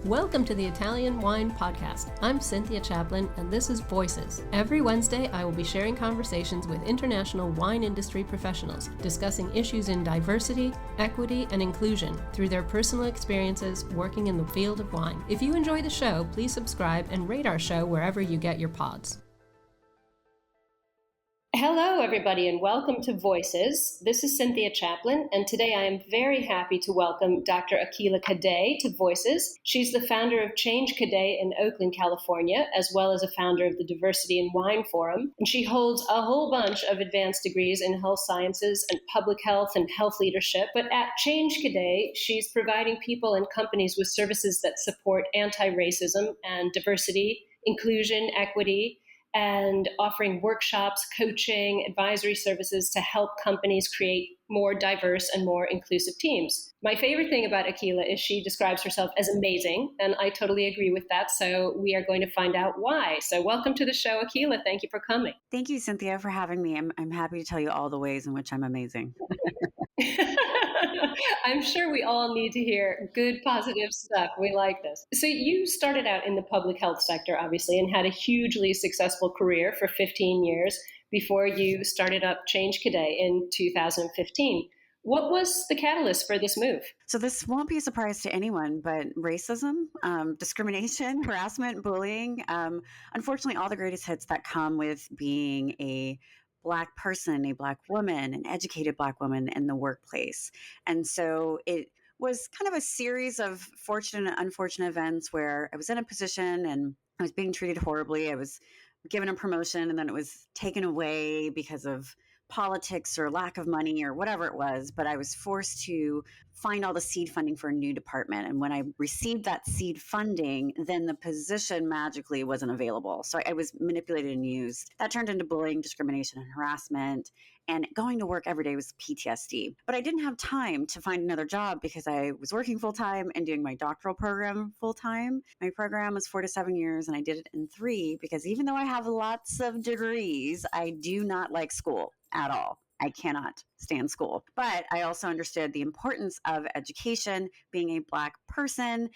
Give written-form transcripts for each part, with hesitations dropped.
Welcome to the Italian Wine Podcast. I'm Cynthia Chaplin, and this is Voices. Every Wednesday, I will be sharing conversations with international wine industry professionals, discussing issues in diversity, equity, and inclusion through their personal experiences working in the field of wine. If you enjoy the show, please subscribe and rate our show wherever you get your pods. Hello, everybody, and welcome to Voices. This is Cynthia Chaplin, and today I am very happy to welcome Dr. Akilah Cadet to Voices. She's the founder of Change Cadet in Oakland, California, as well as a founder of the Diversity in Wine Forum. And she holds a whole bunch of advanced degrees in health sciences and public health and health leadership. But at Change Cadet, she's providing people and companies with services that support anti-racism and diversity, inclusion, equity, and offering workshops, coaching, advisory services to help companies create more diverse and more inclusive teams. My favorite thing about Akilah is she describes herself as amazing, and I totally agree with that, so we are going to find out why. So welcome to the show, Akilah. Thank you for coming. Thank you, Cynthia, for having me. I'm happy to tell you all the ways in which I'm amazing. I'm sure we all need to hear good, positive stuff. We like this. So you started out in the public health sector, obviously, and had a hugely successful career for 15 years before you started up Change Cadet in 2015. What was the catalyst for this move? So this won't be a surprise to anyone, but racism, discrimination, harassment, bullying, unfortunately, all the greatest hits that come with being a Black person, a Black woman, an educated Black woman in the workplace. And so it was kind of a series of fortunate and unfortunate events where I was in a position and I was being treated horribly. I was given a promotion and then it was taken away because of politics or lack of money or whatever it was, but I was forced to find all the seed funding for a new department. And when I received that seed funding, then the position magically wasn't available. So I was manipulated and used. That turned into bullying, discrimination, and harassment. And going to work every day was PTSD. But I didn't have time to find another job because I was working full time and doing my doctoral program full time. My program was 4 to 7 years, and I did it in 3 because even though I have lots of degrees, I do not like school at all. I cannot stand school. But I also understood the importance of education, being a Black person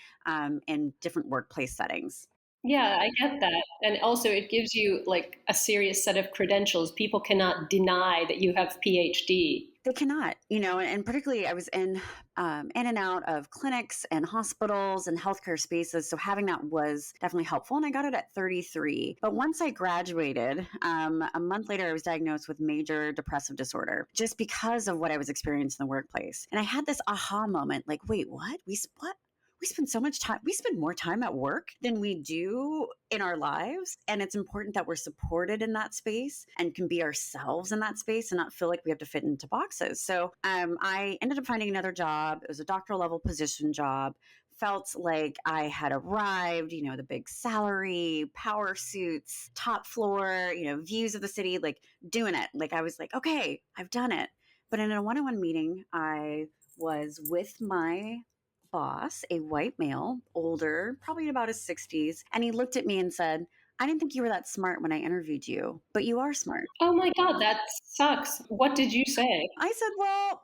in different workplace settings. Yeah, I get that. And also it gives you like a serious set of credentials. People cannot deny that you have PhD. They cannot, and particularly I was in and out of clinics and hospitals and healthcare spaces. So having that was definitely helpful. And I got it at 33. But once I graduated, a month later, I was diagnosed with major depressive disorder just because of what I was experiencing in the workplace. And I had this aha moment, like, wait, what? We spend so much time, we spend more time at work than we do in our lives. And it's important that we're supported in that space and can be ourselves in that space and not feel like we have to fit into boxes. So I ended up finding another job. It was a doctoral level position job. Felt like I had arrived, the big salary, power suits, top floor, views of the city, like doing it. Like I was like, okay, I've done it. But in a one-on-one meeting, I was with my boss, a white male, older, probably about his 60s. And he looked at me and said, I didn't think you were that smart when I interviewed you, but you are smart. Oh my God, that sucks. What did you say? I said, well,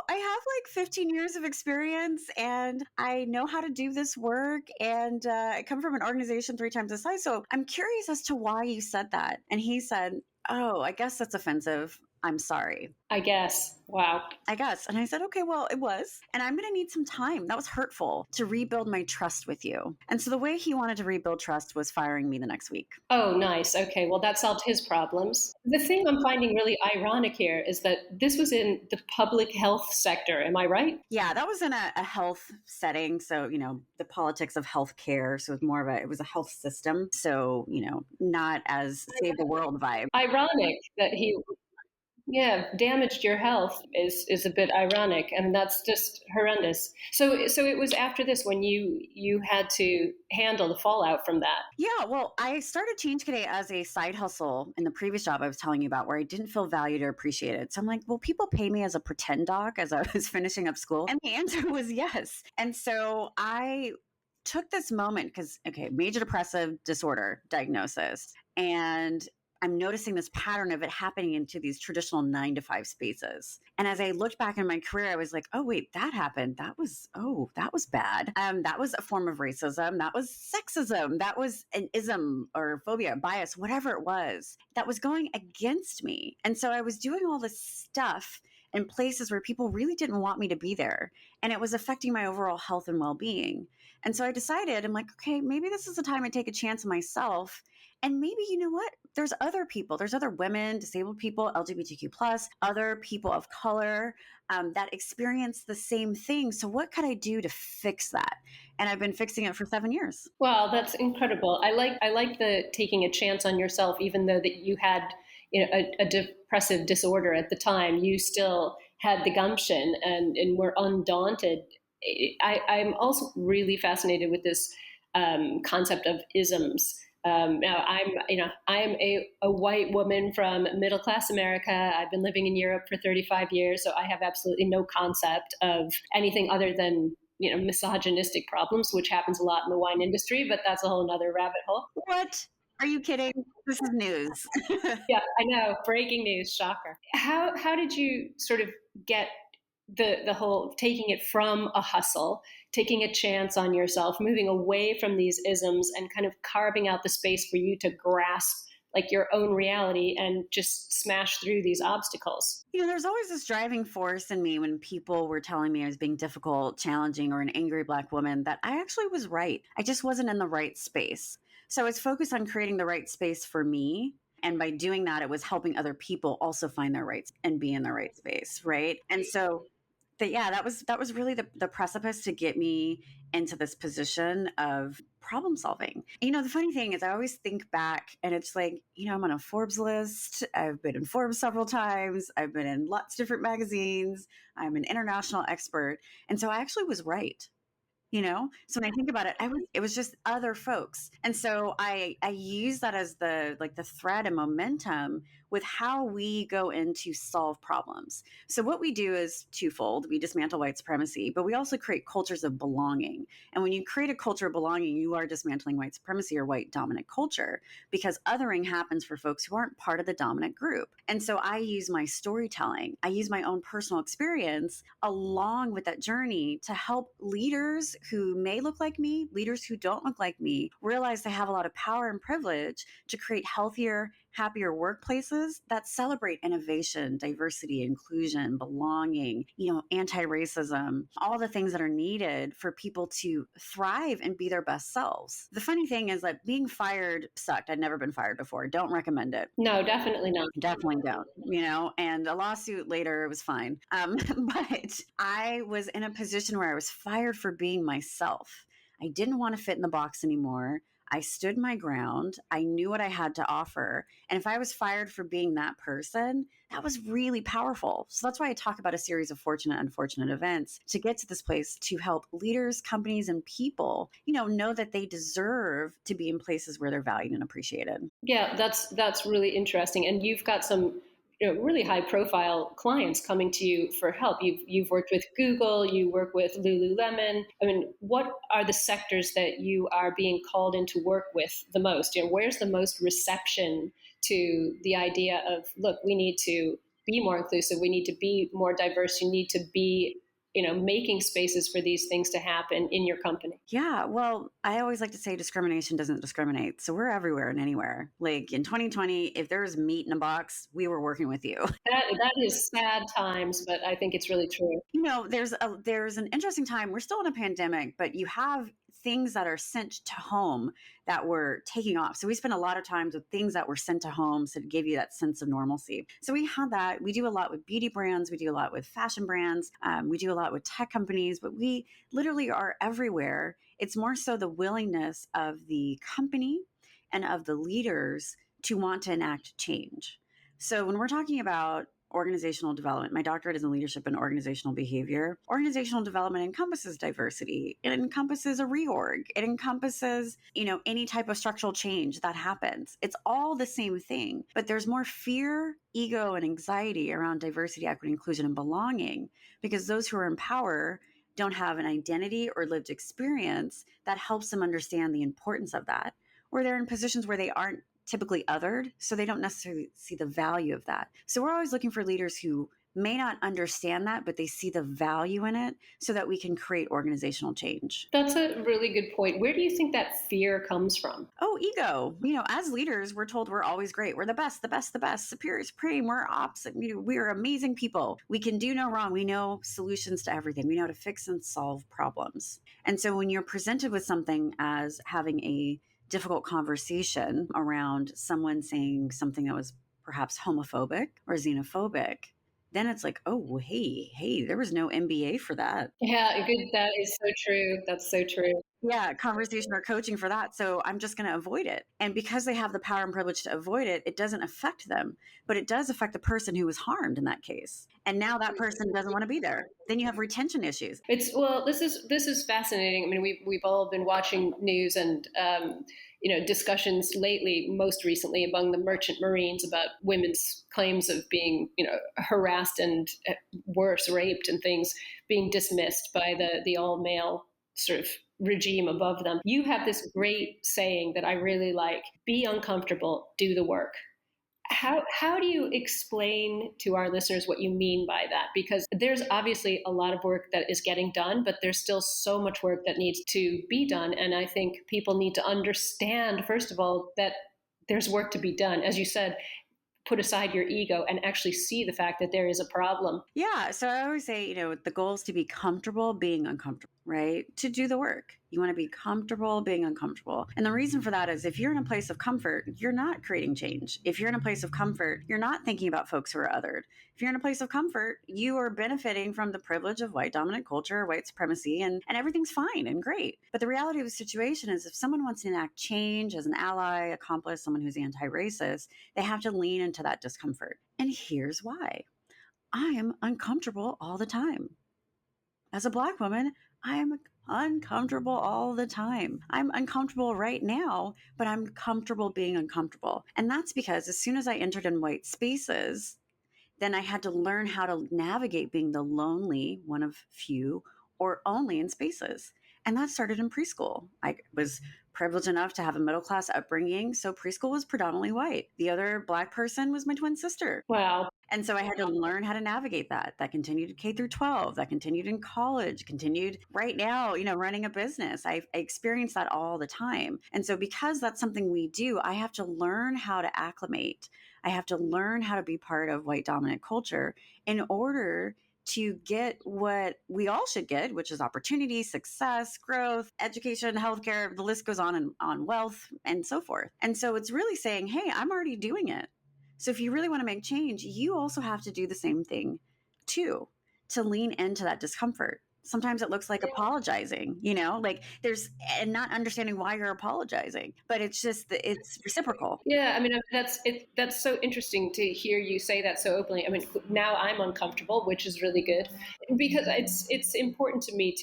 I have like 15 years of experience and I know how to do this work. And I come from an organization 3 times the size. So I'm curious as to why you said that. And he said, oh, I guess that's offensive. I'm sorry. I guess. Wow. I guess. And I said, okay, well, it was. And I'm going to need some time. That was hurtful to rebuild my trust with you. And so the way he wanted to rebuild trust was firing me the next week. Oh, nice. Okay. Well, that solved his problems. The thing I'm finding really ironic here is that this was in the public health sector. Am I right? Yeah, that was in a health setting. So, the politics of healthcare. So it was a health system. So, not as save the world vibe. Ironic that he damaged your health is a bit ironic, and that's just horrendous. So it was after this when you had to handle the fallout from that. Yeah, well, I started Change Cadet as a side hustle in the previous job I was telling you about, where I didn't feel valued or appreciated. So I'm like, will people pay me as a pretend doc as I was finishing up school? And the answer was yes. And so I took this moment because, major depressive disorder diagnosis, and I'm noticing this pattern of it happening into these traditional 9 to 5 spaces. And as I looked back in my career, I was like, oh, wait, that happened. That was bad. That was a form of racism. That was sexism. That was an ism or phobia, bias, whatever it was that was going against me. And so I was doing all this stuff in places where people really didn't want me to be there. And it was affecting my overall health and well-being. And so I decided, I'm like, okay, maybe this is the time I take a chance on myself. And maybe, you know what? There's other people, there's other women, disabled people, LGBTQ plus, other people of color that experience the same thing. So what could I do to fix that? And I've been fixing it for 7 years. Wow, that's incredible. I like the taking a chance on yourself, even though that you had a depressive disorder at the time. You still had the gumption and were undaunted. I'm also really fascinated with this concept of isms. Now I'm a white woman from middle class America. I've been living in Europe for 35 years, so I have absolutely no concept of anything other than misogynistic problems, which happens a lot in the wine industry, but that's a whole nother rabbit hole. What? Are you kidding? This is news. Yeah, I know. Breaking news, shocker. How did you sort of get the whole taking it from a hustle, taking a chance on yourself, moving away from these isms and kind of carving out the space for you to grasp like your own reality and just smash through these obstacles? There's always this driving force in me when people were telling me I was being difficult, challenging, or an angry Black woman that I actually was right. I just wasn't in the right space. So I was focused on creating the right space for me. And by doing that, it was helping other people also find their rights and be in the right space. Right. And so that was really the precipice to get me into this position of problem solving. The funny thing is I always think back and it's like, I'm on a Forbes list. I've been in Forbes several times. I've been in lots of different magazines. I'm an international expert. And so I actually was right. So when I think about it, it was just other folks. And so I use that as the thread and momentum with how we go in to solve problems. So what we do is twofold. We dismantle white supremacy, but we also create cultures of belonging. And when you create a culture of belonging, you are dismantling white supremacy or white dominant culture, because othering happens for folks who aren't part of the dominant group. And so I use my storytelling, I use my own personal experience along with that journey to help leaders who may look like me, leaders who don't look like me, realize they have a lot of power and privilege to create healthier, happier workplaces that celebrate innovation, diversity, inclusion, belonging, anti-racism, all the things that are needed for people to thrive and be their best selves. The funny thing is that being fired sucked. I'd never been fired before. Don't recommend it. No, definitely not. Definitely don't, and a lawsuit later, it was fine. But I was in a position where I was fired for being myself. I didn't want to fit in the box anymore. I stood my ground. I knew what I had to offer. And if I was fired for being that person, that was really powerful. So that's why I talk about a series of fortunate, unfortunate events to get to this place to help leaders, companies, and people, know that they deserve to be in places where they're valued and appreciated. Yeah, that's really interesting. And you've got some really high profile clients coming to you for help. You've worked with Google, you work with Lululemon. I mean, what are the sectors that you are being called in to work with the most? Where's the most reception to the idea of, look, we need to be more inclusive, we need to be more diverse, you need to be making spaces for these things to happen in your company? Yeah, well, I always like to say discrimination doesn't discriminate. So we're everywhere and anywhere. Like in 2020, if there's meat in a box, we were working with you. That is sad times, but I think it's really true. There's an interesting time. We're still in a pandemic, but you have things that are sent to home that were taking off. So we spent a lot of times with things that were sent to home to give you that sense of normalcy. So we had that. We do a lot with beauty brands. We do a lot with fashion brands. We do a lot with tech companies, but we literally are everywhere. It's more so the willingness of the company and of the leaders to want to enact change. So when we're talking about organizational development, my doctorate is in leadership and organizational behavior. Organizational development encompasses diversity. It encompasses a reorg. It encompasses, any type of structural change that happens. It's all the same thing, but there's more fear, ego, and anxiety around diversity, equity, inclusion, and belonging, because those who are in power don't have an identity or lived experience that helps them understand the importance of that, or they're in positions where they aren't typically othered, so they don't necessarily see the value of that. So we're always looking for leaders who may not understand that, but they see the value in it so that we can create organizational change. That's a really good point. Where do you think that fear comes from? Oh, ego. As leaders, we're told we're always great. We're the best, the best, the best, superior, supreme. We're opposite. We're amazing people. We can do no wrong. We know solutions to everything. We know how to fix and solve problems. And so when you're presented with something as having a difficult conversation around someone saying something that was perhaps homophobic or xenophobic, then it's like, oh, hey, there was no MBA for that. Yeah, good. That is so true. That's so true. Yeah, conversation or coaching for that. So I'm just going to avoid it. And because they have the power and privilege to avoid it, it doesn't affect them, but it does affect the person who was harmed in that case. And now that person doesn't want to be there. Then you have retention issues. This is fascinating. I mean, we've all been watching news and discussions lately, most recently among the merchant marines about women's claims of being harassed and worse, raped and things being dismissed by the all male sort of regime above them. You have this great saying that I really like: be uncomfortable, do the work. How do you explain to our listeners what you mean by that? Because there's obviously a lot of work that is getting done, but there's still so much work that needs to be done. And I think people need to understand, first of all, that there's work to be done. As you said, put aside your ego and actually see the fact that there is a problem. Yeah. So I always say, the goal is to be comfortable being uncomfortable, right? To do the work. You want to be comfortable being uncomfortable. And the reason for that is if you're in a place of comfort, you're not creating change. If you're in a place of comfort, you're not thinking about folks who are othered. If you're in a place of comfort, you are benefiting from the privilege of white dominant culture, white supremacy, and everything's fine and great. But the reality of the situation is if someone wants to enact change as an ally, accomplice, someone who's anti-racist, they have to lean into that discomfort. And here's why. I am uncomfortable all the time. As a Black woman, I am uncomfortable all the time. I'm uncomfortable right now, but I'm comfortable being uncomfortable. And that's because as soon as I entered in white spaces, then I had to learn how to navigate being the lonely one of few or only in spaces. And that started in preschool. I was privileged enough to have a middle class upbringing, so preschool was predominantly white. The other Black person was my twin sister. Wow. And so I had to learn how to navigate that. That continued K through 12, that continued in college, continued right now, running a business. I experience that all the time. And so because that's something we do, I have to learn how to acclimate. I have to learn how to be part of white dominant culture in order to get what we all should get, which is opportunity, success, growth, education, healthcare, the list goes on and on, wealth, and so forth. And so it's really saying, hey, I'm already doing it. So if you really want to make change, you also have to do the same thing too, to lean into that discomfort. Sometimes it looks like apologizing, and not understanding why you're apologizing, but it's reciprocal. Yeah, I mean, that's so interesting to hear you say that so openly. I mean, now I'm uncomfortable, which is really good, because it's important to me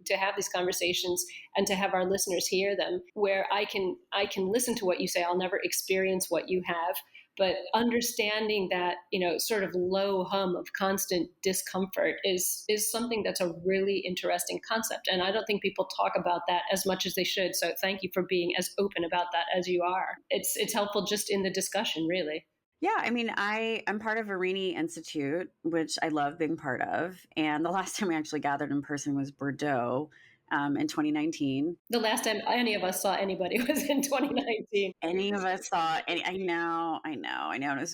to have these conversations and to have our listeners hear them, where I can listen to what you say. I'll never experience what you have, but understanding that, sort of low hum of constant discomfort is something that's a really interesting concept. And I don't think people talk about that as much as they should. So thank you for being as open about that as you are. It's helpful just in the discussion, really. Yeah, I mean, I'm part of Honoree Institute, which I love being part of. And the last time we actually gathered in person was Bordeaux. In 2019. The last time any of us saw anybody was in 2019. Any of us saw any? I know.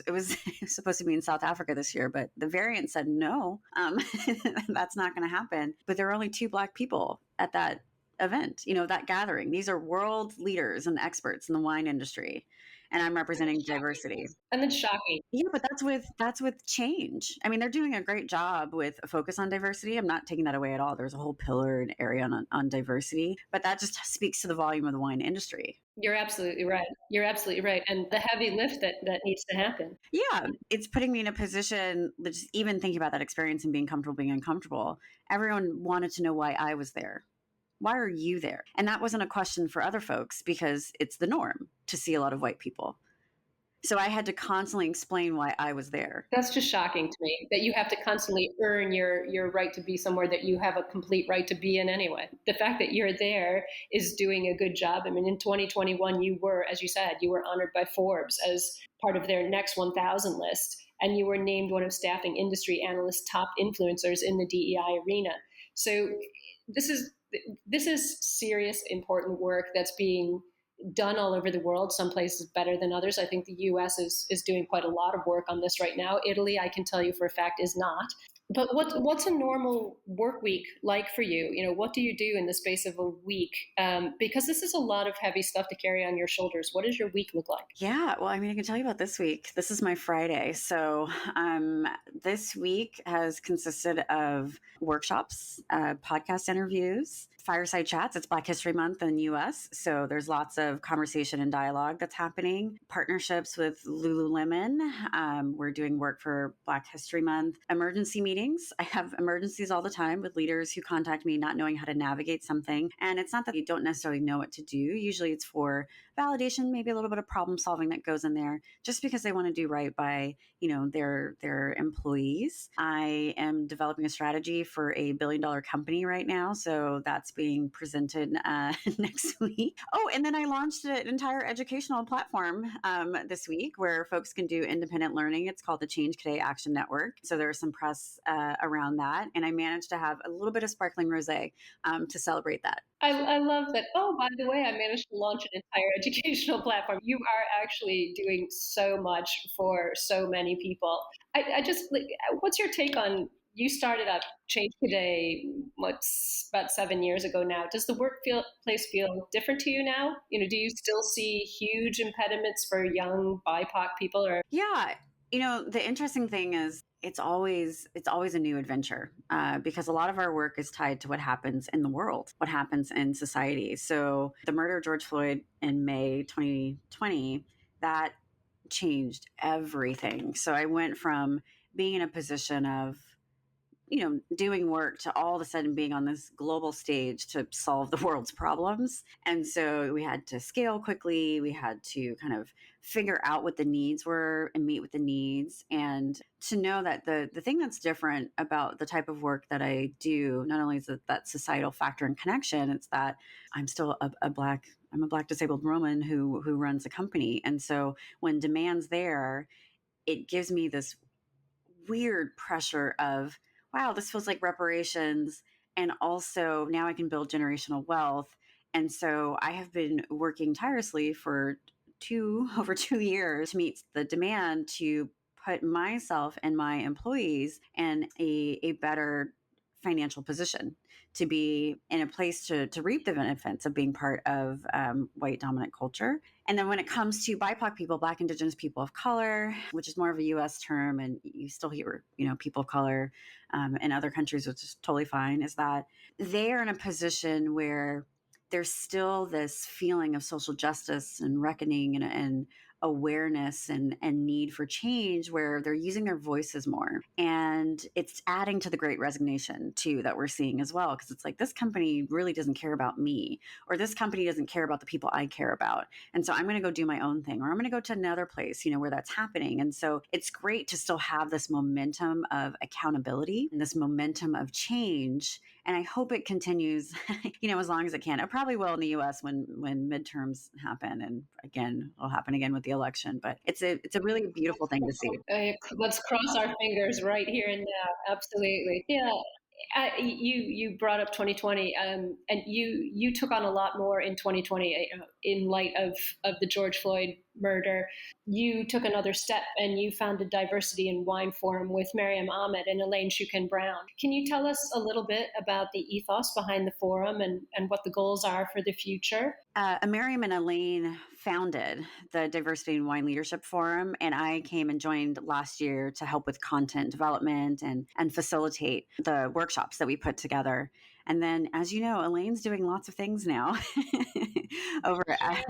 It was supposed to be in South Africa this year, but the variant said no. That's not going to happen. But there were only 2 Black people at that event, that gathering. These are world leaders and experts in the wine industry. And I'm representing diversity. And it's shocking. Yeah, but that's with change. I mean, they're doing a great job with a focus on diversity. I'm not taking that away at all. There's a whole pillar and area on diversity, but that just speaks to the volume of the wine industry. You're absolutely right. And the heavy lift that needs to happen. Yeah, it's putting me in a position, just even thinking about that experience and being comfortable, being uncomfortable. Everyone wanted to know why I was there. Why are you there? And that wasn't a question for other folks because it's the norm to see a lot of white people. So I had to constantly explain why I was there. That's just shocking to me that you have to constantly earn your right to be somewhere that you have a complete right to be in anyway. The fact that you're there is doing a good job. I mean, in 2021, you were, as you said, you were honored by Forbes as part of their next 1,000 list, and you were named one of Staffing Industry Analysts' top influencers in the DEI arena. So this is this is serious, important work that's being done all over the world. Some places better than others. I think the US is doing quite a lot of work on this right now. Italy, I can tell you for a fact, is not. But what's a normal work week like for you? You know, what do you do in the space of a week? Because this is a lot of heavy stuff to carry on your shoulders. What does your week look like? Yeah, well, I mean, I can tell you about this week. This is my Friday. So this week has consisted of workshops, podcast interviews, fireside chats. It's Black History Month in the US. So there's lots of conversation and dialogue that's happening. Partnerships with Lululemon. We're doing work for Black History Month. Emergency meetings. I have emergencies all the time with leaders who contact me not knowing how to navigate something. And it's not that you don't necessarily know what to do. Usually it's for validation, maybe a little bit of problem solving that goes in there just because they want to do right by, their employees. I am developing a strategy for a billion-dollar company right now. So that's being presented next week. Oh, and then I launched an entire educational platform this week where folks can do independent learning. It's called the Change Cadet Action Network. So there's some press around that. And I managed to have a little bit of sparkling rosé to celebrate that. I love that. Oh, by the way, I managed to launch an entire educational platform. You are actually doing so much for so many people. I just, what's your take on, you started up Change Cadet, what's about 7 years ago now. Does the workplace feel different to you now? You know, do you still see huge impediments for young BIPOC people? Or Yeah, the interesting thing is it's always a new adventure because a lot of our work is tied to what happens in the world, what happens in society. So the murder of George Floyd in May 2020, that changed everything. So I went from being in a position of doing work to all of a sudden being on this global stage to solve the world's problems. And so we had to scale quickly. We had to kind of figure out what the needs were and meet with the needs. And to know that the thing that's different about the type of work that I do, not only is it that societal factor and connection, it's that I'm still I'm a black disabled woman who runs a company. And so when demand's there, it gives me this weird pressure of, wow, this feels like reparations. And also now I can build generational wealth. And so I have been working tirelessly for over 2 years to meet the demand to put myself and my employees in a better financial position, to be in a place to reap the benefits of being part of white dominant culture. And then when it comes to BIPOC people, Black, Indigenous people of color, which is more of a US term, and you still hear, people of color in other countries, which is totally fine, is that they are in a position where there's still this feeling of social justice and reckoning and awareness and need for change, where they're using their voices more. And it's adding to the great resignation too that we're seeing as well, because it's like, this company really doesn't care about me, or this company doesn't care about the people I care about. And so I'm going to go do my own thing, or I'm going to go to another place, where that's happening. And so it's great to still have this momentum of accountability and this momentum of change. And I hope it continues, as long as it can. It probably will in the US when midterms happen. And again, it'll happen again with the election. But it's a really beautiful thing to see. let's cross our fingers right here and now. Absolutely. Yeah. You brought up 2020, and you took on a lot more in 2020 in light of the George Floyd murder. You took another step and you founded Diversity in Wine Forum with Miriam Ahmed and Elaine Shuken Brown. Can you tell us a little bit about the ethos behind the forum and what the goals are for the future? Miriam and Elaine founded the Diversity in Wine Leadership Forum, and I came and joined last year to help with content development and facilitate the workshops that we put together. And then, as you know, Elaine's doing lots of things now over at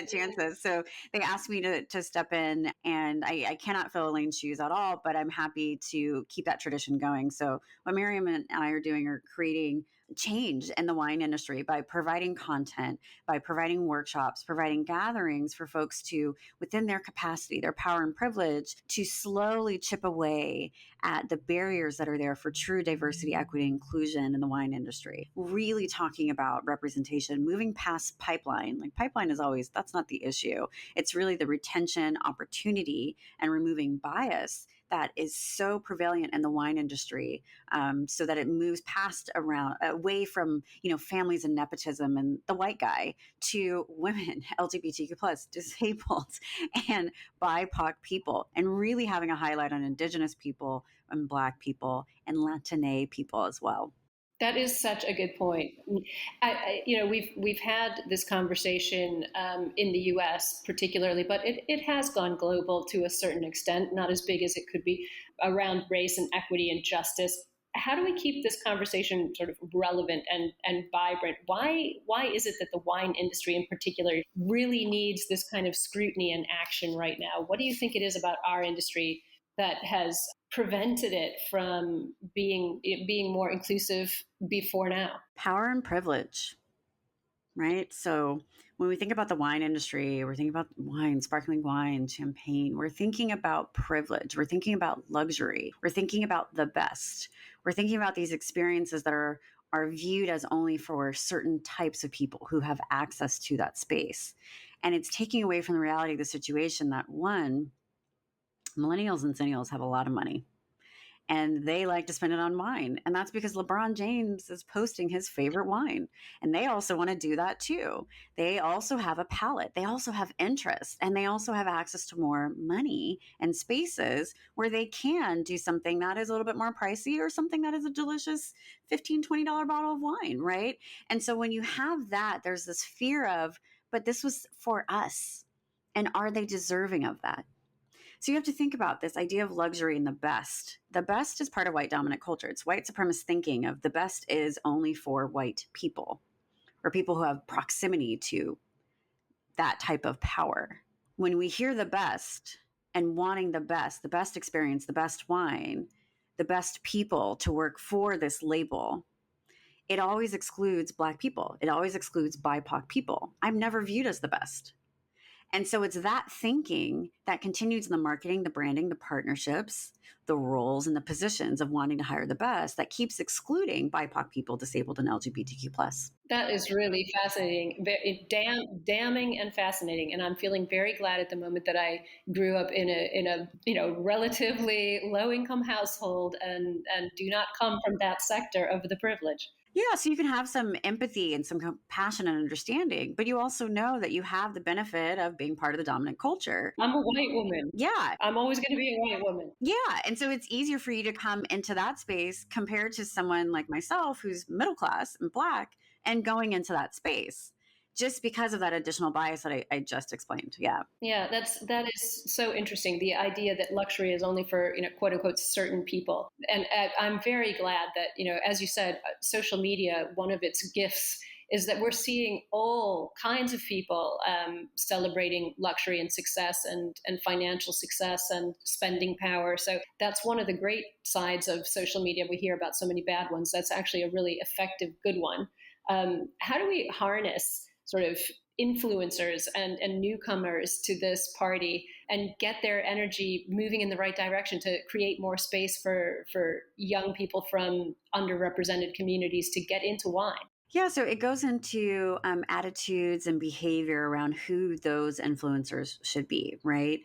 Chances. So they asked me to step in, and I cannot fill Elaine's shoes at all, but I'm happy to keep that tradition going. So what Miriam and I are doing are creating change in the wine industry by providing content, by providing workshops, providing gatherings for folks to, within their capacity, their power and privilege, to slowly chip away at the barriers that are there for true diversity, equity, inclusion in the wine industry. Really talking about representation, moving past pipeline. Like pipeline is always, that's not the issue. It's really the retention, opportunity, and removing bias that is so prevalent in the wine industry, so that it moves past around away from families and nepotism and the white guy to women, LGBTQ plus, disabled, and BIPOC people, and really having a highlight on Indigenous people and Black people and Latine people as well. That is such a good point. We've had this conversation in the U.S. particularly, but it has gone global to a certain extent, not as big as it could be, around race and equity and justice. How do we keep this conversation sort of relevant and vibrant? Why is it that the wine industry in particular really needs this kind of scrutiny and action right now? What do you think it is about our industry that has prevented it from being more inclusive before now? Power and privilege, right? So when we think about the wine industry, we're thinking about wine, sparkling wine, champagne. We're thinking about privilege. We're thinking about luxury. We're thinking about the best. We're thinking about these experiences that are viewed as only for certain types of people who have access to that space. And it's taking away from the reality of the situation that, one, millennials and centennials have a lot of money and they like to spend it on wine. And that's because LeBron James is posting his favorite wine. And they also want to do that too. They also have a palate. They also have interest. And they also have access to more money and spaces where they can do something that is a little bit more pricey or something that is a delicious $15, $20 bottle of wine, right? And so when you have that, there's this fear of, but this was for us. And are they deserving of that? So you have to think about this idea of luxury and the best. The best is part of white dominant culture. It's white supremacist thinking of the best is only for white people or people who have proximity to that type of power. When we hear the best and wanting the best experience, the best wine, the best people to work for this label, it always excludes Black people. It always excludes BIPOC people. I'm never viewed as the best. And so it's that thinking that continues in the marketing, the branding, the partnerships, the roles, and the positions of wanting to hire the best that keeps excluding BIPOC people, disabled, and LGBTQ plus. That is really fascinating, damning and fascinating. And I'm feeling very glad at the moment that I grew up in a relatively low income household and do not come from that sector of the privilege. Yeah, so you can have some empathy and some compassion and understanding, but you also know that you have the benefit of being part of the dominant culture. I'm a white woman. Yeah. I'm always going to be a white woman. Yeah. And so it's easier for you to come into that space compared to someone like myself who's middle class and Black and going into that space just because of that additional bias that I just explained. Yeah. Yeah, that is so interesting. The idea that luxury is only for, quote unquote, certain people. And I'm very glad that, as you said, social media, one of its gifts is that we're seeing all kinds of people celebrating luxury and success and financial success and spending power. So that's one of the great sides of social media. We hear about so many bad ones. That's actually a really effective, good one. How do we harness sort of influencers and newcomers to this party and get their energy moving in the right direction to create more space for young people from underrepresented communities to get into wine? Yeah, so it goes into attitudes and behavior around who those influencers should be, right?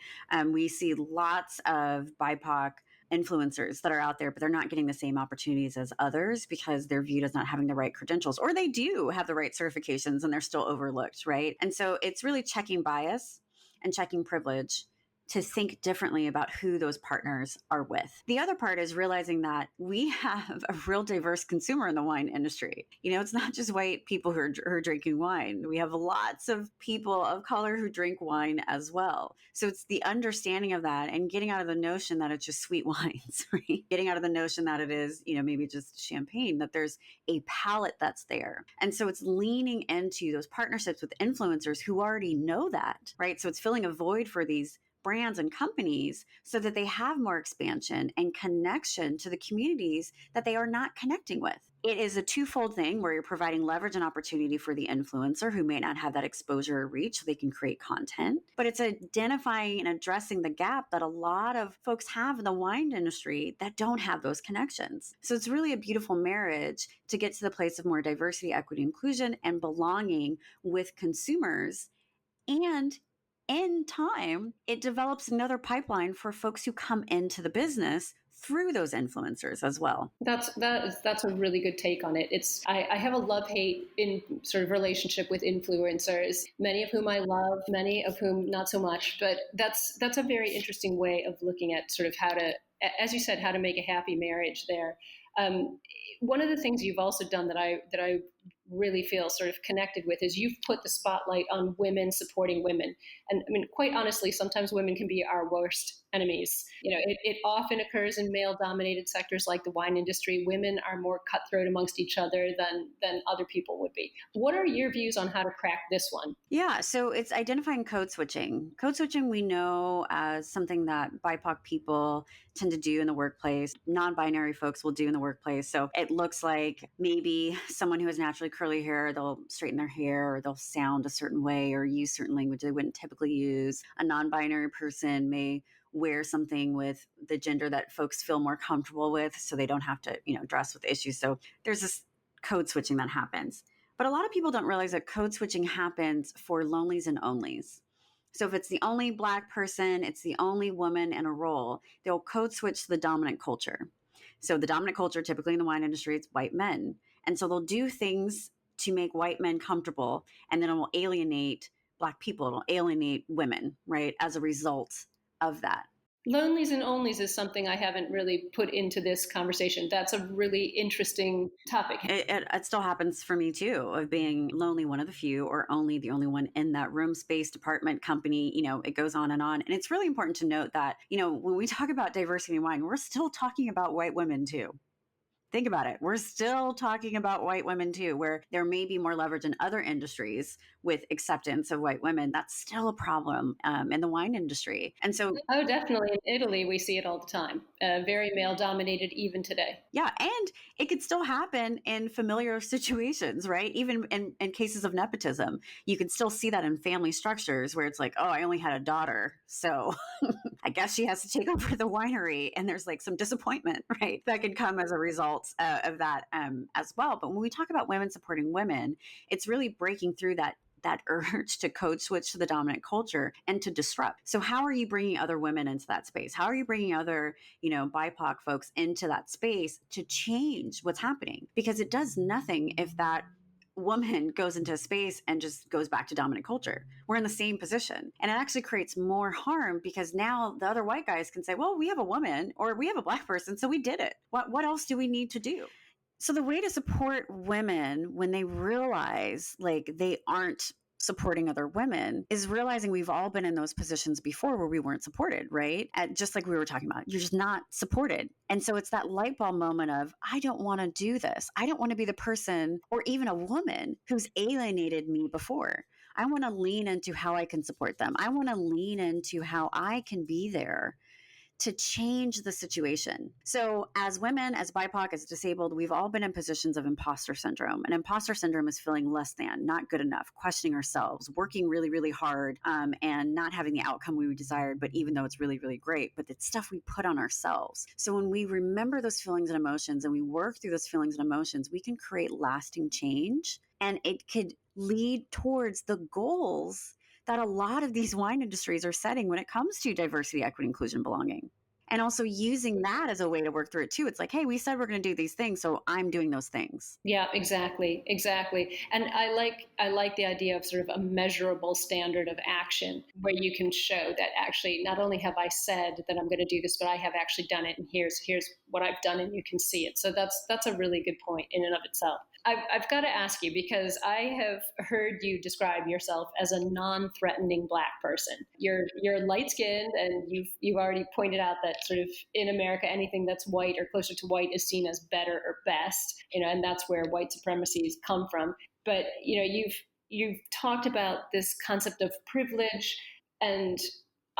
We see lots of BIPOC influencers that are out there, but they're not getting the same opportunities as others because they're viewed as not having the right credentials, or they do have the right certifications and they're still overlooked, right? And so it's really checking bias and checking privilege to think differently about who those partners are with. The other part is realizing that we have a real diverse consumer in the wine industry. It's not just white people who are drinking wine. We have lots of people of color who drink wine as well. So it's the understanding of that and getting out of the notion that it's just sweet wines, right? Getting out of the notion that it is, maybe just champagne, that there's a palate that's there. And so it's leaning into those partnerships with influencers who already know that, right? So it's filling a void for these brands and companies so that they have more expansion and connection to the communities that they are not connecting with. It is a twofold thing where you're providing leverage and opportunity for the influencer who may not have that exposure or reach so they can create content. But it's identifying and addressing the gap that a lot of folks have in the wine industry that don't have those connections. So it's really a beautiful marriage to get to the place of more diversity, equity, inclusion, and belonging with consumers. And in time, it develops another pipeline for folks who come into the business through those influencers as well. That's a really good take on it. I have a love-hate in sort of relationship with influencers, many of whom I love, many of whom not so much. But that's a very interesting way of looking at sort of how to, as you said, how to make a happy marriage there. One of the things you've also done that I really feel sort of connected with is you've put the spotlight on women supporting women. And I mean, quite honestly, sometimes women can be our worst enemies. It often occurs in male-dominated sectors like the wine industry. Women are more cutthroat amongst each other than other people would be. What are your views on how to crack this one? Yeah, so it's identifying code switching. Code switching we know as something that BIPOC people tend to do in the workplace, non-binary folks will do in the workplace. So it looks like maybe someone who has naturally curly hair, they'll straighten their hair or they'll sound a certain way or use certain language they wouldn't typically use. A non-binary person may wear something with the gender that folks feel more comfortable with so they don't have to, dress with issues. So there's this code switching that happens. But a lot of people don't realize that code switching happens for lonelies and onlys. So if it's the only Black person, it's the only woman in a role, they'll code switch to the dominant culture. So the dominant culture, typically in the wine industry, it's white men. And so they'll do things to make white men comfortable, and then it will alienate Black people. It'll alienate women, right, as a result of that. Lonelies and onlys is something I haven't really put into this conversation. That's a really interesting topic. It still happens for me too, of being lonely, one of the few, or only the only one in that room, space, department, company. It goes on. And it's really important to note that, when we talk about diversity in wine, we're still talking about white women too. Think about it. We're still talking about white women too, where there may be more leverage in other industries with acceptance of white women. That's still a problem in the wine industry. And so, oh, definitely. In Italy, we see it all the time. Very male dominated even today. Yeah. And it could still happen in familiar situations, right? Even in cases of nepotism, you can still see that in family structures where it's like, oh, I only had a daughter, so I guess she has to take over the winery. And there's like some disappointment, right? That could come as a result of that as well. But when we talk about women supporting women, it's really breaking through that urge to code switch to the dominant culture and to disrupt. So how are you bringing other women into that space? How are you bringing other, BIPOC folks into that space to change what's happening? Because it does nothing if that woman goes into a space and just goes back to dominant culture. We're in the same position. And it actually creates more harm because now the other white guys can say, well, we have a woman or we have a Black person, so we did it. What else do we need to do? So the way to support women when they realize like they aren't supporting other women is realizing we've all been in those positions before where we weren't supported, right? Just like we were talking about, you're just not supported. And so it's that light bulb moment of, I don't want to do this. I don't want to be the person or even a woman who's alienated me before. I want to lean into how I can support them. I want to lean into how I can be there to change the situation. So as women, as BIPOC, as disabled, we've all been in positions of imposter syndrome. And imposter syndrome is feeling less than, not good enough, questioning ourselves, working really, really hard, and not having the outcome we desired, but even though it's really, really great, but it's stuff we put on ourselves. So when we remember those feelings and emotions and we work through those feelings and emotions, we can create lasting change. And it could lead towards the goals that a lot of these wine industries are setting when it comes to diversity, equity, inclusion, belonging. And also using that as a way to work through it too. It's like, hey, we said we're going to do these things, so I'm doing those things. Yeah, exactly. And I like the idea of sort of a measurable standard of action where you can show that actually not only have I said that I'm going to do this, but I have actually done it, and here's what I've done, and you can see it. So that's a really good point in and of itself. I've got to ask you, because I have heard you describe yourself as a non-threatening Black person. You're light-skinned, and you've already pointed out that sort of in America, anything that's white or closer to white is seen as better or best, and that's where white supremacies come from. But you've talked about this concept of privilege, and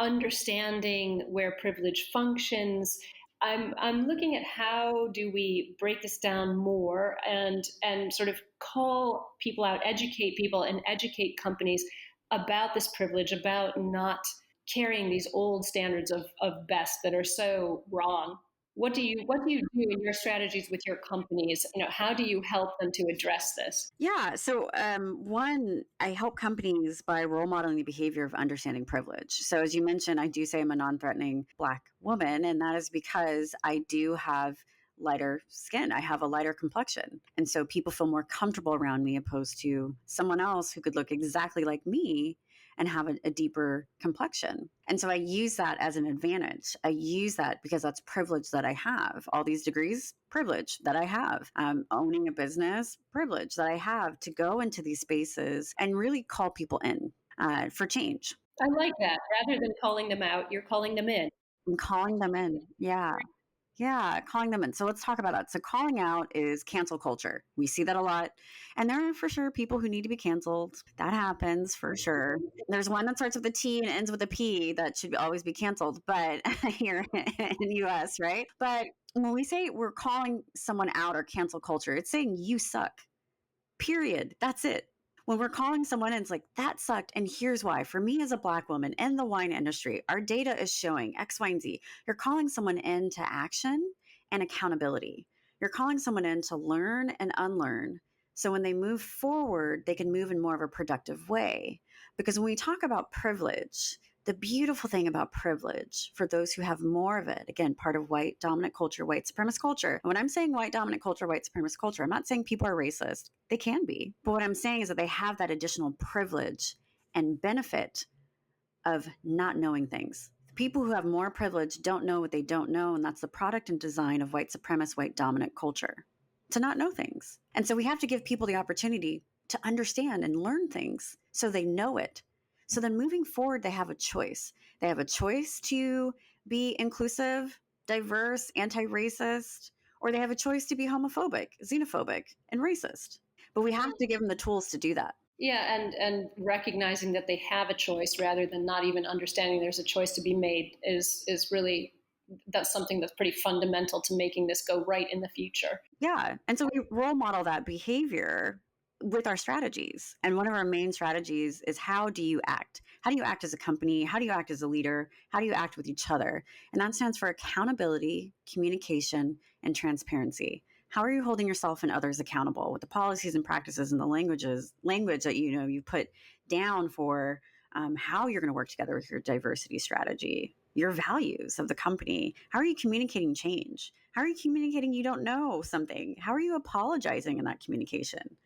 understanding where privilege functions. I'm looking at how do we break this down more and sort of call people out, educate people, and educate companies about this privilege, about not carrying these old standards of best that are so wrong. What do you do in your strategies with your companies? How do you help them to address this? Yeah. So, one, I help companies by role modeling the behavior of understanding privilege. So, as you mentioned, I do say I'm a non threatening Black woman, and that is because I do have lighter skin. I have a lighter complexion. And so people feel more comfortable around me opposed to someone else who could look exactly like me and have a deeper complexion. And so I use that as an advantage. I use that because that's privilege that I have. All these degrees, privilege that I have. Owning a business, privilege that I have to go into these spaces and really call people in for change. I like that. Rather than calling them out, you're calling them in. I'm calling them in. Yeah. Yeah, calling them in. So let's talk about that. So calling out is cancel culture. We see that a lot. And there are for sure people who need to be canceled. That happens for sure. There's one that starts with a T and ends with a P that should always be canceled, but here in the US, right? But when we say we're calling someone out or cancel culture, it's saying you suck. Period. That's it. When we're calling someone in, it's like, that sucked. And here's why. For me as a Black woman in the wine industry, our data is showing X, Y, and Z. You're calling someone into action and accountability. You're calling someone in to learn and unlearn. So when they move forward, they can move in more of a productive way. Because when we talk about privilege, the beautiful thing about privilege for those who have more of it, again, part of white dominant culture, white supremacist culture. And when I'm saying white dominant culture, white supremacist culture, I'm not saying people are racist. They can be. But what I'm saying is that they have that additional privilege and benefit of not knowing things. People who have more privilege don't know what they don't know. And that's the product and design of white supremacist, white dominant culture, to not know things. And so we have to give people the opportunity to understand and learn things so they know it. So then moving forward, they have a choice. They have a choice to be inclusive, diverse, anti-racist, or they have a choice to be homophobic, xenophobic, and racist. But we have to give them the tools to do that. Yeah, and recognizing that they have a choice rather than not even understanding there's a choice to be made is really, that's something that's pretty fundamental to making this go right in the future. Yeah. And so we role model that behavior with our strategies. And one of our main strategies is, how do you act? How do you act as a company? How do you act as a leader? How do you act with each other? And that stands for accountability, communication, and transparency. How are you holding yourself and others accountable with the policies and practices and the language that you put down for how you're going to work together with your diversity strategy, your values of the company? How are you communicating change? How are you communicating you don't know something? How are you apologizing in that communication?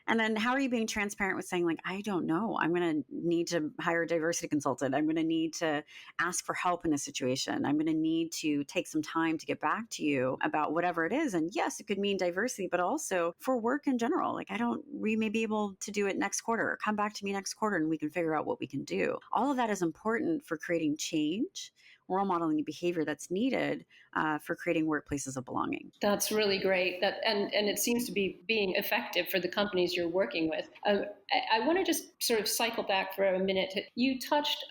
And then how are you being transparent with saying, like, I don't know, I'm going to need to hire a diversity consultant. I'm going to need to ask for help in this situation. I'm going to need to take some time to get back to you about whatever it is. And yes, it could mean diversity, but also for work in general. Like, we may be able to do it next quarter, or come back to me next quarter and we can figure out what we can do. All of that is important for creating change, role modeling the behavior that's needed for creating workplaces of belonging. That's really great. And it seems to be being effective for the companies you're working with. I want to just sort of cycle back for a minute. You touched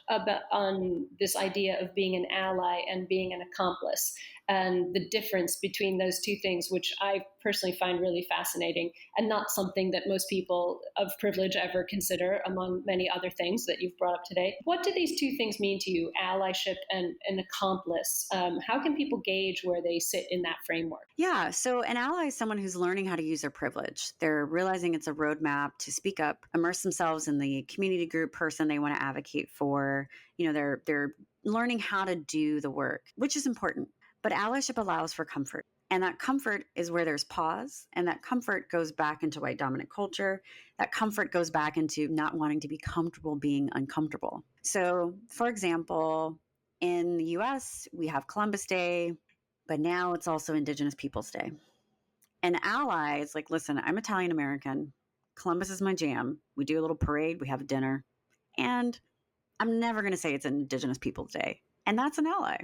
on this idea of being an ally and being an accomplice, and the difference between those two things, which I personally find really fascinating, and not something that most people of privilege ever consider, among many other things that you've brought up today. What do these two things mean to you, allyship and an accomplice? How can people gauge where they sit in that framework? Yeah. So an ally is someone who's learning how to use their privilege. They're realizing it's a roadmap to speak up, immerse themselves in the community group person they want to advocate for. They're learning how to do the work, which is important. But allyship allows for comfort. And that comfort is where there's pause. And that comfort goes back into white dominant culture. That comfort goes back into not wanting to be comfortable being uncomfortable. So, for example, in the US, we have Columbus Day, but now it's also Indigenous Peoples Day. And allies, like, listen, I'm Italian American. Columbus is my jam. We do a little parade, we have a dinner. And I'm never going to say it's an Indigenous Peoples Day. And that's an ally.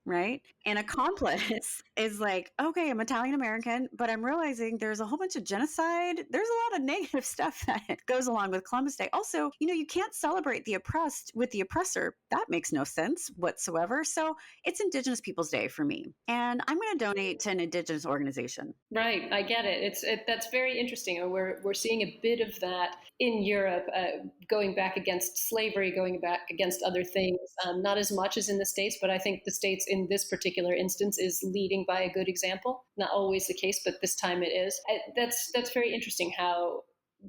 right? An accomplice is like, okay, I'm Italian American, but I'm realizing there's a whole bunch of genocide. There's a lot of negative stuff that goes along with Columbus Day. Also, you can't celebrate the oppressed with the oppressor. That makes no sense whatsoever. So it's Indigenous Peoples Day for me. And I'm going to donate to an Indigenous organization. Right, I get it. That's very interesting. And we're seeing a bit of that in Europe, going back against slavery, going back against other things. Not as much as in the States, but I think the States in this particular instance is leading by a good example. Not always the case, but this time it is. That's very interesting. How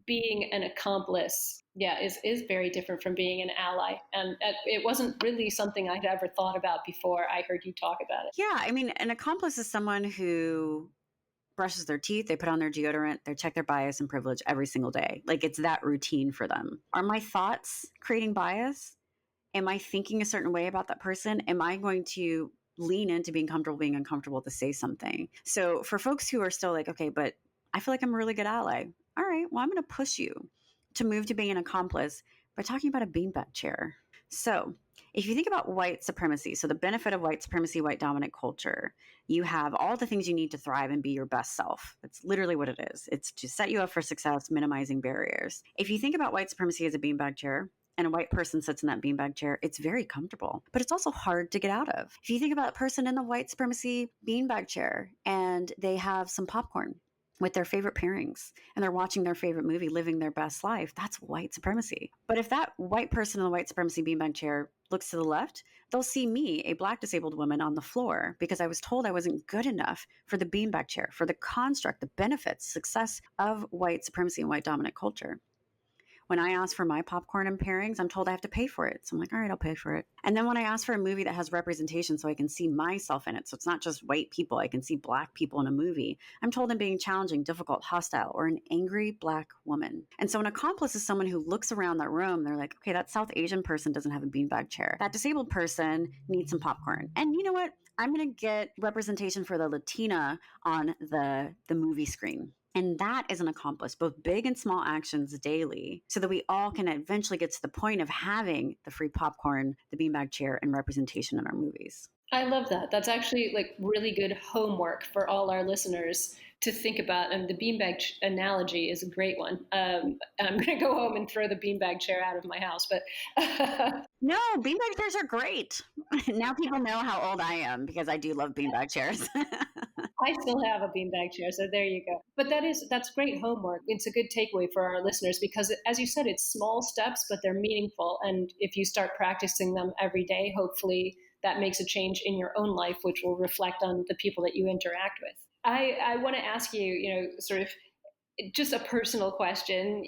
being an accomplice, is very different from being an ally. And it wasn't really something I'd ever thought about before I heard you talk about it. Yeah, I mean, an accomplice is someone who brushes their teeth, they put on their deodorant, they check their bias and privilege every single day. Like it's that routine for them. Are my thoughts creating bias? Am I thinking a certain way about that person? Am I going to lean into being comfortable, being uncomfortable to say something? So for folks who are still like, okay, but I feel like I'm a really good ally. All right, well, I'm going to push you to move to being an accomplice by talking about a beanbag chair. So if you think about white supremacy, so the benefit of white supremacy, white dominant culture, you have all the things you need to thrive and be your best self. That's literally what it is. It's to set you up for success, minimizing barriers. If you think about white supremacy as a beanbag chair, and a white person sits in that beanbag chair, it's very comfortable, but it's also hard to get out of. If you think about a person in the white supremacy beanbag chair and they have some popcorn with their favorite pairings and they're watching their favorite movie, living their best life, that's white supremacy. But if that white person in the white supremacy beanbag chair looks to the left, they'll see me, a Black disabled woman, on the floor because I was told I wasn't good enough for the beanbag chair, for the construct, the benefits, success of white supremacy and white dominant culture. When I ask for my popcorn and pairings, I'm told I have to pay for it. So I'm like, all right, I'll pay for it. And then when I ask for a movie that has representation so I can see myself in it, so it's not just white people, I can see Black people in a movie, I'm told I'm being challenging, difficult, hostile, or an angry Black woman. And so an accomplice is someone who looks around that room. They're like, okay, that South Asian person doesn't have a beanbag chair. That disabled person needs some popcorn. And you know what? I'm going to get representation for the Latina on the movie screen. And that is an accomplice, both big and small actions daily, so that we all can eventually get to the point of having the free popcorn, the beanbag chair, and representation in our movies. I love that. That's actually like really good homework for all our listeners to think about. And the beanbag analogy is a great one. I'm going to go home and throw the beanbag chair out of my house, but no, beanbag chairs are great. Now people know how old I am because I do love beanbag chairs. I still have a beanbag chair, so there you go. But that's great homework. It's a good takeaway for our listeners because, as you said, it's small steps, but they're meaningful. And if you start practicing them every day, hopefully that makes a change in your own life, which will reflect on the people that you interact with. I want to ask you, sort of just a personal question.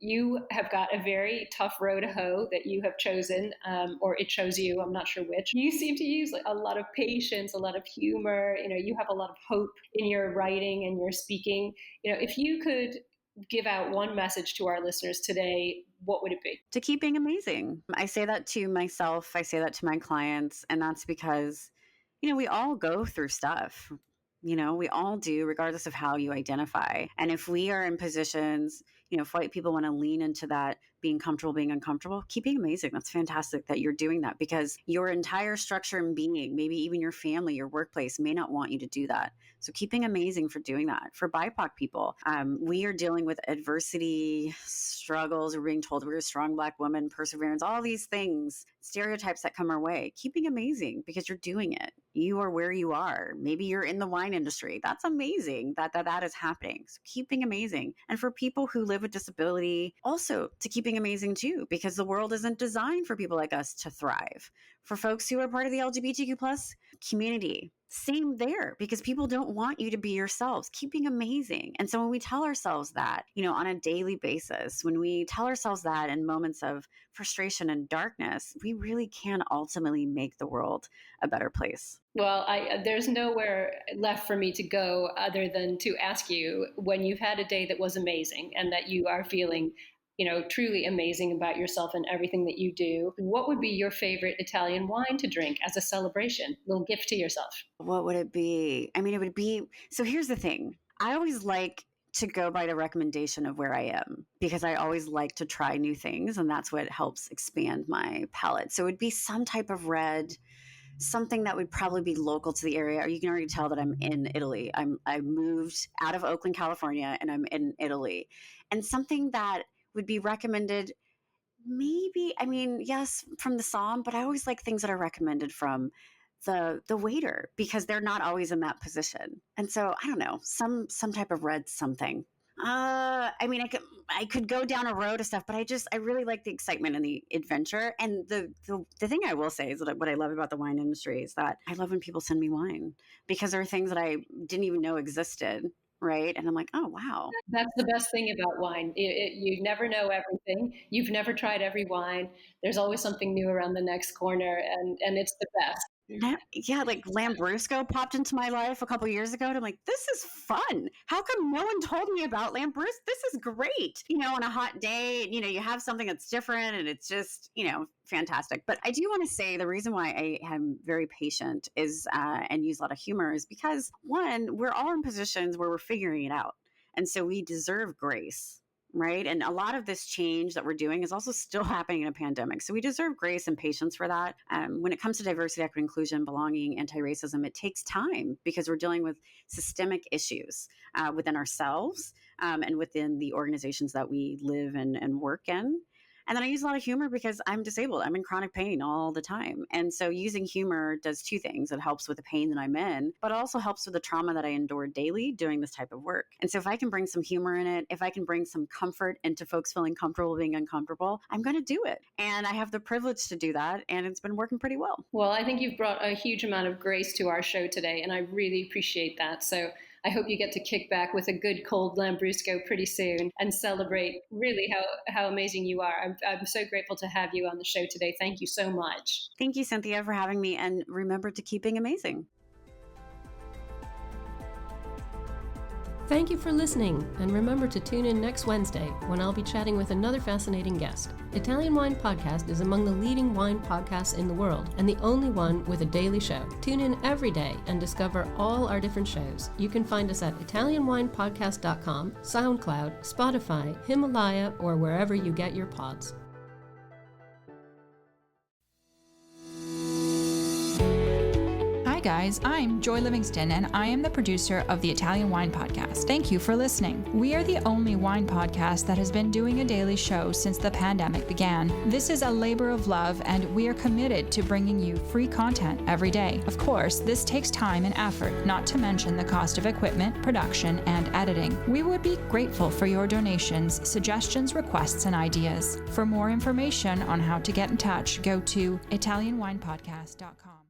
You have got a very tough road to hoe that you have chosen, or it chose you. I'm not sure which. You seem to use a lot of patience, a lot of humor. You have a lot of hope in your writing and your speaking. If you could give out one message to our listeners today, what would it be? To keep being amazing. I say that to myself. I say that to my clients. And that's because, we all go through stuff. We all do, regardless of how you identify. And if we are in positions, if white people want to lean into that, being comfortable, being uncomfortable, keep being amazing. That's fantastic that you're doing that because your entire structure and being, maybe even your family, your workplace may not want you to do that. So keep being amazing for doing that. For BIPOC people, we are dealing with adversity, struggles. We're being told we're a strong Black woman, perseverance, all these things, stereotypes that come our way. Keep being amazing because you're doing it. You are where you are. Maybe you're in the wine industry. That's amazing that is happening. So keep being amazing. And for people who live with disability, also to keep being amazing too, because the world isn't designed for people like us to thrive. For folks who are part of the LGBTQ plus community, same there, because people don't want you to be yourselves. Keep being amazing. And so when we tell ourselves that, on a daily basis, when we tell ourselves that in moments of frustration and darkness, we really can ultimately make the world a better place. Well, there's nowhere left for me to go other than to ask you, when you've had a day that was amazing and that you are feeling truly amazing about yourself and everything that you do, what would be your favorite Italian wine to drink as a celebration, a little gift to yourself? What would it be? I mean, it would be, so here's the thing. I always like to go by the recommendation of where I am because I always like to try new things and that's what helps expand my palate. So it would be some type of red, something that would probably be local to the area. Or you can already tell that I'm in Italy. I moved out of Oakland, California, and I'm in Italy. And something that would be recommended, maybe, I mean, yes, from the Somme, but I always like things that are recommended from the waiter, because they're not always in that position. And so I don't know, some type of red something. I mean, I could go down a road of stuff, but I really like the excitement and the adventure. And the thing I will say is that what I love about the wine industry is that I love when people send me wine, because there are things that I didn't even know existed. Right. And I'm like, oh, wow. That's the best thing about wine. You never know everything. You've never tried every wine. There's always something new around the next corner, and it's the best. Yeah, like Lambrusco popped into my life a couple years ago, and I'm like, this is fun. How come no one told me about Lambrusco? This is great. On a hot day, you have something that's different, and it's just, fantastic. But I do want to say the reason why I am very patient is and use a lot of humor is because, one, we're all in positions where we're figuring it out. And so we deserve grace. Right. And a lot of this change that we're doing is also still happening in a pandemic. So we deserve grace and patience for that. When it comes to diversity, equity, inclusion, belonging, anti-racism, it takes time because we're dealing with systemic issues within ourselves and within the organizations that we live and work in. And then I use a lot of humor because I'm disabled. I'm in chronic pain all the time. And so using humor does two things. It helps with the pain that I'm in, but it also helps with the trauma that I endure daily doing this type of work. And so if I can bring some humor in it, if I can bring some comfort into folks feeling comfortable being uncomfortable, I'm going to do it. And I have the privilege to do that. And it's been working pretty well. Well, I think you've brought a huge amount of grace to our show today, and I really appreciate that. So I hope you get to kick back with a good cold Lambrusco pretty soon and celebrate really how amazing you are. I'm so grateful to have you on the show today. Thank you so much. Thank you, Cynthia, for having me. And remember to keep being amazing. Thank you for listening, and remember to tune in next Wednesday when I'll be chatting with another fascinating guest. Italian Wine Podcast is among the leading wine podcasts in the world and the only one with a daily show. Tune in every day and discover all our different shows. You can find us at ItalianWinePodcast.com, SoundCloud, Spotify, Himalaya, or wherever you get your pods. Hi guys, I'm Joy Livingston and I am the producer of the Italian Wine Podcast. Thank you for listening. We are the only wine podcast that has been doing a daily show since the pandemic began. This is a labor of love and we are committed to bringing you free content every day. Of course, this takes time and effort, not to mention the cost of equipment, production, and editing. We would be grateful for your donations, suggestions, requests, and ideas. For more information on how to get in touch, go to ItalianWinePodcast.com.